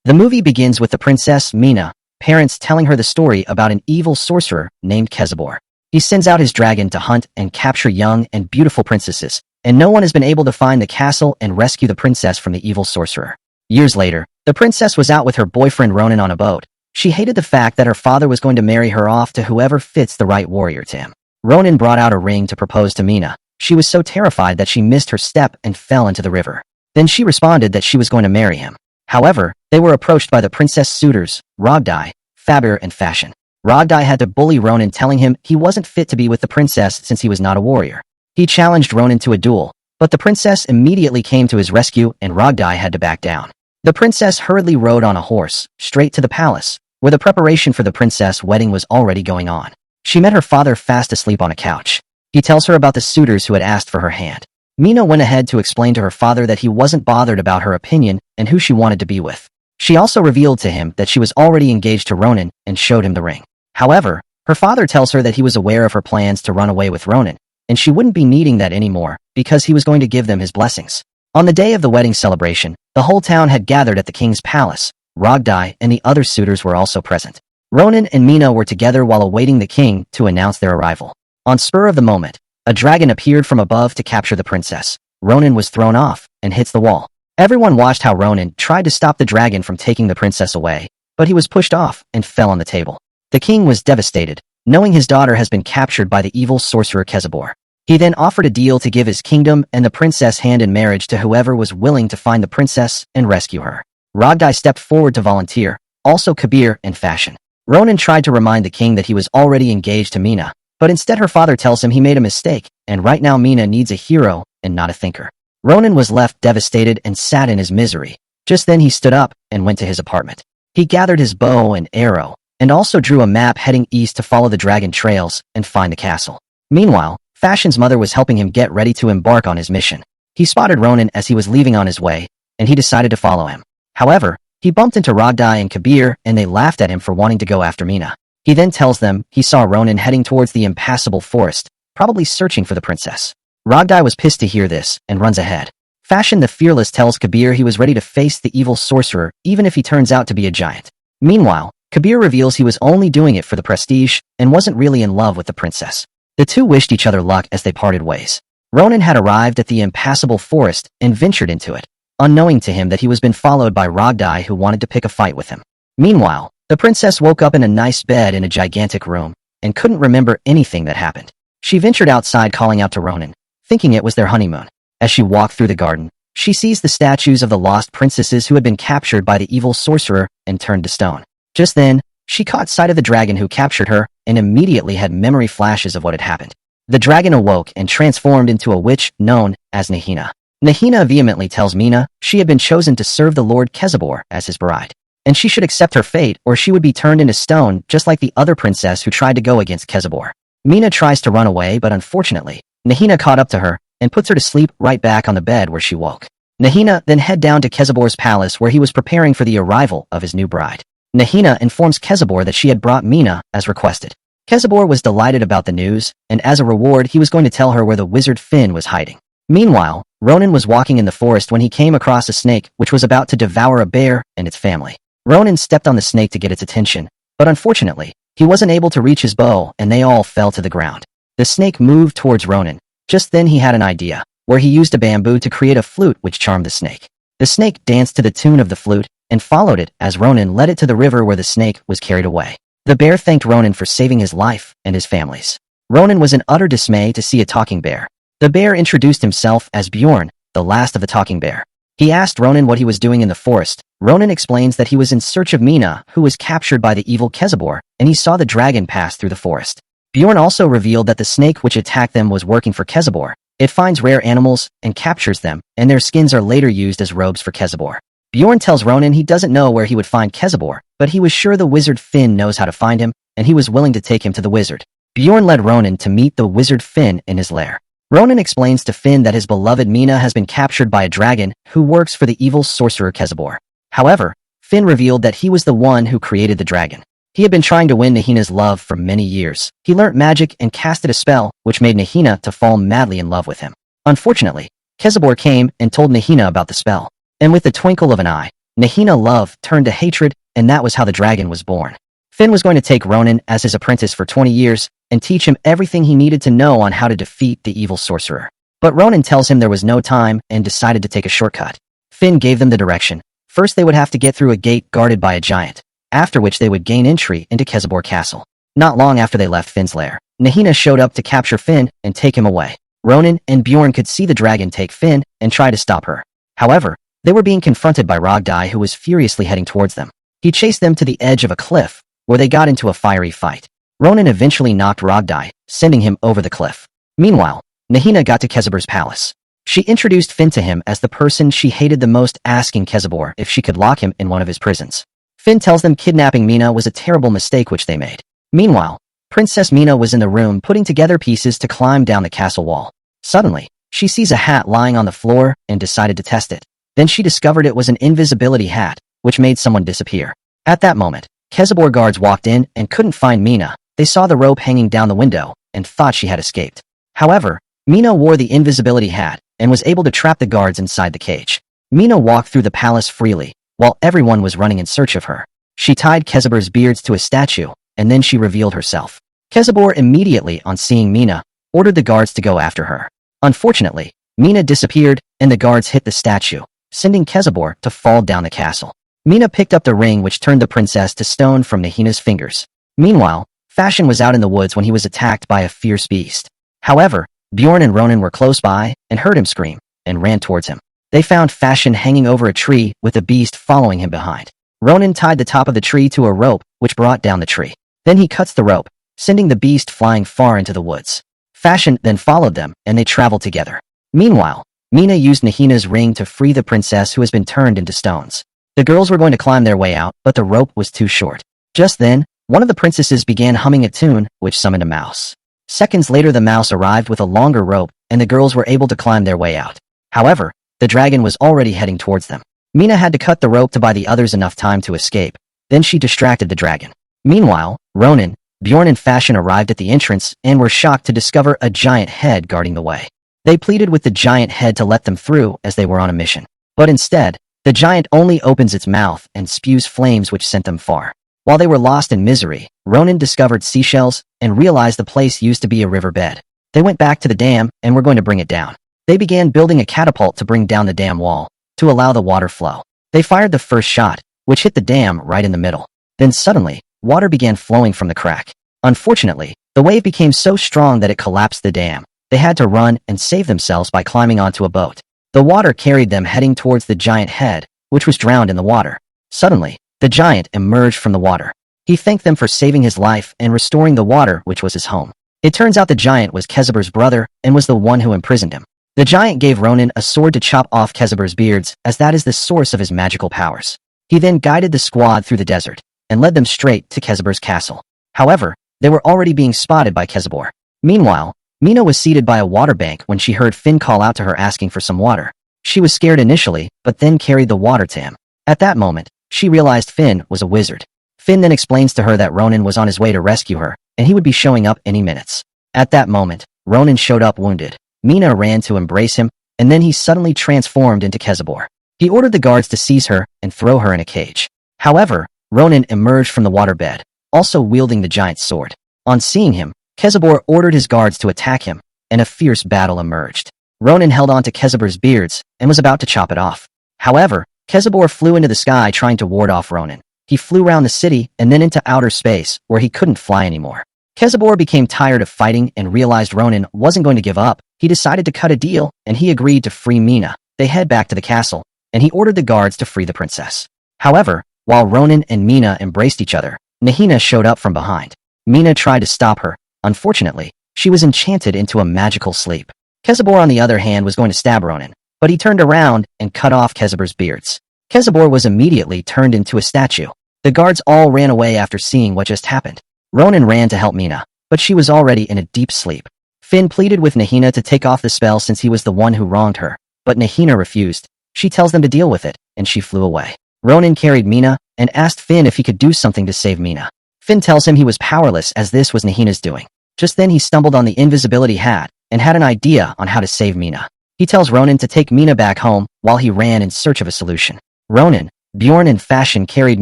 The movie begins with the princess, Mina, parents telling her the story about an evil sorcerer named Kezabor. He sends out his dragon to hunt and capture young and beautiful princesses, and no one has been able to find the castle and rescue the princess from the evil sorcerer. Years later, the princess was out with her boyfriend Ronan on a boat. She hated the fact that her father was going to marry her off to whoever fits the right warrior to him. Ronan brought out a ring to propose to Mina. She was so terrified that she missed her step and fell into the river. Then she responded that she was going to marry him. However, they were approached by the princess suitors, Rogdai, Fabir, and Fashion. Rogdai had to bully Ronan, telling him he wasn't fit to be with the princess since he was not a warrior. He challenged Ronan to a duel, but the princess immediately came to his rescue and Rogdai had to back down. The princess hurriedly rode on a horse, straight to the palace, where the preparation for the princess' wedding was already going on. She met her father fast asleep on a couch. He tells her about the suitors who had asked for her hand. Mina went ahead to explain to her father that he wasn't bothered about her opinion and who she wanted to be with. She also revealed to him that she was already engaged to Ronan and showed him the ring. However, her father tells her that he was aware of her plans to run away with Ronan, and she wouldn't be needing that anymore because he was going to give them his blessings. On the day of the wedding celebration, the whole town had gathered at the king's palace. Rogdai and the other suitors were also present. Ronan and Mina were together while awaiting the king to announce their arrival. On spur of the moment, a dragon appeared from above to capture the princess. Ronan was thrown off and hits the wall. Everyone watched how Ronan tried to stop the dragon from taking the princess away, but he was pushed off and fell on the table. The king was devastated, knowing his daughter has been captured by the evil sorcerer Kezabor. He then offered a deal to give his kingdom and the princess hand in marriage to whoever was willing to find the princess and rescue her. Rogdai stepped forward to volunteer, also Kabir and Fashion. Ronan tried to remind the king that he was already engaged to Mina, but instead her father tells him he made a mistake, and right now Mina needs a hero and not a thinker. Ronan was left devastated and sat in his misery. Just then he stood up and went to his apartment. He gathered his bow and arrow, and also drew a map heading east to follow the dragon trails and find the castle. Meanwhile, Fashion's mother was helping him get ready to embark on his mission. He spotted Ronan as he was leaving on his way, and he decided to follow him. However, he bumped into Rogdai and Kabir and they laughed at him for wanting to go after Mina. He then tells them he saw Ronan heading towards the impassable forest, probably searching for the princess. Rogdai was pissed to hear this and runs ahead. Fashion the Fearless tells Kabir he was ready to face the evil sorcerer even if he turns out to be a giant. Meanwhile, Kabir reveals he was only doing it for the prestige and wasn't really in love with the princess. The two wished each other luck as they parted ways. Ronan had arrived at the impassable forest and ventured into it, unknowing to him that he was being followed by Rogdai who wanted to pick a fight with him. Meanwhile, the princess woke up in a nice bed in a gigantic room and couldn't remember anything that happened. She ventured outside calling out to Ronan, thinking it was their honeymoon. As she walked through the garden, she sees the statues of the lost princesses who had been captured by the evil sorcerer and turned to stone. Just then, she caught sight of the dragon who captured her and immediately had memory flashes of what had happened. The dragon awoke and transformed into a witch known as Nahina. Nahina vehemently tells Mina she had been chosen to serve the Lord Kezabor as his bride, and she should accept her fate or she would be turned into stone just like the other princess who tried to go against Kezabor. Mina tries to run away, but unfortunately, Nahina caught up to her and puts her to sleep right back on the bed where she woke. Nahina then head down to Kezabor's palace where he was preparing for the arrival of his new bride. Nahina informs Kezabor that she had brought Mina as requested. Kezabor was delighted about the news, and as a reward he was going to tell her where the wizard Finn was hiding. Meanwhile, Ronan was walking in the forest when he came across a snake which was about to devour a bear and its family. Ronan stepped on the snake to get its attention, but unfortunately, he wasn't able to reach his bow and they all fell to the ground. The snake moved towards Ronan. Just then he had an idea, where he used a bamboo to create a flute which charmed the snake. The snake danced to the tune of the flute and followed it as Ronan led it to the river where the snake was carried away. The bear thanked Ronan for saving his life and his family's. Ronan was in utter dismay to see a talking bear. The bear introduced himself as Bjorn, the last of the talking bear. He asked Ronan what he was doing in the forest. Ronan explains that he was in search of Mina, who was captured by the evil Kezabor, and he saw the dragon pass through the forest. Bjorn also revealed that the snake which attacked them was working for Kezabor. It finds rare animals and captures them, and their skins are later used as robes for Kezabor. Bjorn tells Ronan he doesn't know where he would find Kezabor, but he was sure the wizard Finn knows how to find him, and he was willing to take him to the wizard. Bjorn led Ronan to meet the wizard Finn in his lair. Ronan explains to Finn that his beloved Mina has been captured by a dragon who works for the evil sorcerer Kezabor. However, Finn revealed that he was the one who created the dragon. He had been trying to win Nahina's love for many years. He learnt magic and casted a spell which made Nahina to fall madly in love with him. Unfortunately, Kezabor came and told Nahina about the spell. And with the twinkle of an eye, Nahina love turned to hatred, and that was how the dragon was born. Finn was going to take Ronan as his apprentice for 20 years and teach him everything he needed to know on how to defeat the evil sorcerer. But Ronan tells him there was no time and decided to take a shortcut. Finn gave them the direction. First they would have to get through a gate guarded by a giant, after which they would gain entry into Kezebor Castle. Not long after they left Finn's lair, Nahina showed up to capture Finn and take him away. Ronan and Bjorn could see the dragon take Finn and try to stop her. However, they were being confronted by Rogdai, who was furiously heading towards them. He chased them to the edge of a cliff, where they got into a fiery fight. Ronan eventually knocked Rogdai, sending him over the cliff. Meanwhile, Nahina got to Kezebor's palace. She introduced Finn to him as the person she hated the most, asking Kezebor if she could lock him in one of his prisons. Finn tells them kidnapping Mina was a terrible mistake which they made. Meanwhile, Princess Mina was in the room putting together pieces to climb down the castle wall. Suddenly, she sees a hat lying on the floor and decided to test it. Then she discovered it was an invisibility hat, which made someone disappear. At that moment, Kezebor guards walked in and couldn't find Mina. They saw the rope hanging down the window and thought she had escaped. However, Mina wore the invisibility hat and was able to trap the guards inside the cage. Mina walked through the palace freely, while everyone was running in search of her. She tied Kezebor's beards to a statue, and then she revealed herself. Kezebor immediately, on seeing Mina, ordered the guards to go after her. Unfortunately, Mina disappeared, and the guards hit the statue, sending Kezebor to fall down the castle. Mina picked up the ring which turned the princess to stone from Nahina's fingers. Meanwhile, Fashion was out in the woods when he was attacked by a fierce beast. However, Bjorn and Ronan were close by and heard him scream, and ran towards him. They found Fashion hanging over a tree with the beast following him behind. Ronan tied the top of the tree to a rope which brought down the tree. Then he cuts the rope, sending the beast flying far into the woods. Fashion then followed them, and they traveled together. Meanwhile, Mina used Nahina's ring to free the princess who has been turned into stones. The girls were going to climb their way out, but the rope was too short. Just then, one of the princesses began humming a tune, which summoned a mouse. Seconds later the mouse arrived with a longer rope, and the girls were able to climb their way out. However, the dragon was already heading towards them. Mina had to cut the rope to buy the others enough time to escape. Then she distracted the dragon. Meanwhile, Ronan, Bjorn and Fashion arrived at the entrance and were shocked to discover a giant head guarding the way. They pleaded with the giant head to let them through as they were on a mission. But instead, the giant only opens its mouth and spews flames which sent them far. While they were lost in misery, Ronan discovered seashells and realized the place used to be a riverbed. They went back to the dam and were going to bring it down. They began building a catapult to bring down the dam wall, to allow the water flow. They fired the first shot, which hit the dam right in the middle. Then suddenly, water began flowing from the crack. Unfortunately, the wave became so strong that it collapsed the dam. They had to run and save themselves by climbing onto a boat. The water carried them heading towards the giant head, which was drowned in the water. Suddenly, the giant emerged from the water. He thanked them for saving his life and restoring the water which was his home. It turns out the giant was Kezebor's brother and was the one who imprisoned him. The giant gave Ronan a sword to chop off Kezebor's beards, as that is the source of his magical powers. He then guided the squad through the desert, and led them straight to Kezebor's castle. However, they were already being spotted by Kezebor. Meanwhile, Mina was seated by a water bank when she heard Finn call out to her asking for some water. She was scared initially, but then carried the water to him. At that moment, she realized Finn was a wizard. Finn then explains to her that Ronan was on his way to rescue her, and he would be showing up any minutes. At that moment, Ronan showed up wounded. Mina ran to embrace him, and then he suddenly transformed into Kezebor. He ordered the guards to seize her and throw her in a cage. However, Ronan emerged from the waterbed, also wielding the giant's sword. On seeing him, Kezebor ordered his guards to attack him, and a fierce battle emerged. Ronan held on to Kezebor's beards and was about to chop it off. However, Kezebor flew into the sky trying to ward off Ronan. He flew around the city and then into outer space, where he couldn't fly anymore. Kezebor became tired of fighting and realized Ronan wasn't going to give up. He decided to cut a deal, and he agreed to free Mina. They head back to the castle, and he ordered the guards to free the princess. However, while Ronan and Mina embraced each other, Nahina showed up from behind. Mina tried to stop her. Unfortunately, she was enchanted into a magical sleep. Kezebor, on the other hand, was going to stab Ronan, but he turned around and cut off Kezebor's beards. Kezebor was immediately turned into a statue. The guards all ran away after seeing what just happened. Ronan ran to help Mina, but she was already in a deep sleep. Finn pleaded with Nahina to take off the spell since he was the one who wronged her, but Nahina refused. She tells them to deal with it, and she flew away. Ronan carried Mina and asked Finn if he could do something to save Mina. Finn tells him he was powerless as this was Nahina's doing. Just then he stumbled on the invisibility hat and had an idea on how to save Mina. He tells Ronan to take Mina back home while he ran in search of a solution. Ronan, Bjorn and Fashion carried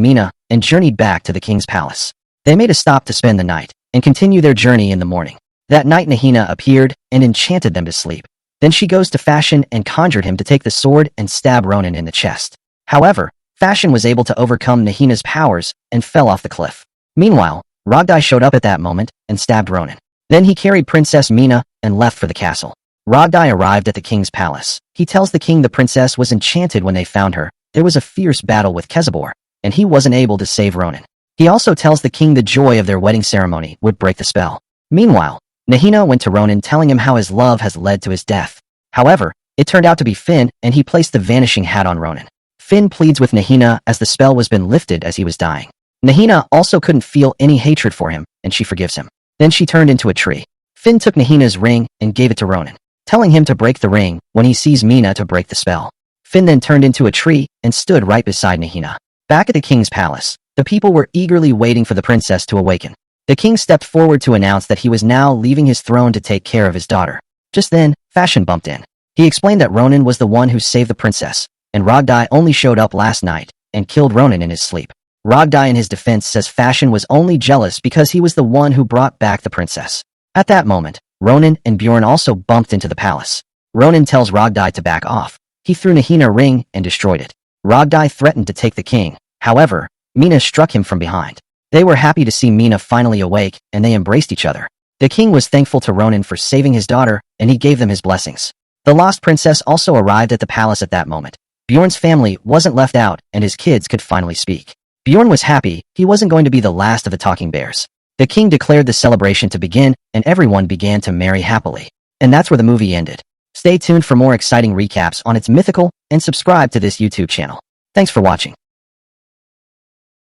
Mina and journeyed back to the king's palace. They made a stop to spend the night and continue their journey in the morning. That night Nahina appeared and enchanted them to sleep. Then she goes to Fashion and conjured him to take the sword and stab Ronan in the chest. However, Fashion was able to overcome Nahina's powers and fell off the cliff. Meanwhile, Rogdai showed up at that moment and stabbed Ronan. Then he carried Princess Mina and left for the castle. Rogdai arrived at the king's palace. He tells the king the princess was enchanted when they found her. There was a fierce battle with Kezabor, and he wasn't able to save Ronan. He also tells the king the joy of their wedding ceremony would break the spell. Meanwhile, Nahina went to Ronan telling him how his love has led to his death. However, it turned out to be Finn, and he placed the vanishing hat on Ronan. Finn pleads with Nahina as the spell was been lifted as he was dying. Nahina also couldn't feel any hatred for him, and she forgives him. Then she turned into a tree. Finn took Nahina's ring and gave it to Ronan, telling him to break the ring when he sees Mina to break the spell. Finn then turned into a tree and stood right beside Nahina. Back at the king's palace, the people were eagerly waiting for the princess to awaken. The king stepped forward to announce that he was now leaving his throne to take care of his daughter. Just then, Fashion bumped in. He explained that Ronan was the one who saved the princess, and Rogdai only showed up last night and killed Ronan in his sleep. Rogdai in his defense says Fashion was only jealous because he was the one who brought back the princess. At that moment, Ronan and Bjorn also bumped into the palace. Ronan tells Rogdai to back off. He threw Nahina a ring and destroyed it. Rogdai threatened to take the king. However, Mina struck him from behind. They were happy to see Mina finally awake, and they embraced each other. The king was thankful to Ronan for saving his daughter, and he gave them his blessings. The lost princess also arrived at the palace at that moment. Bjorn's family wasn't left out, and his kids could finally speak. Bjorn was happy. He wasn't going to be the last of the talking bears. The king declared the celebration to begin, and everyone began to marry happily. And that's where the movie ended. Stay tuned for more exciting recaps on its mythical, and subscribe to this YouTube channel. Thanks for watching.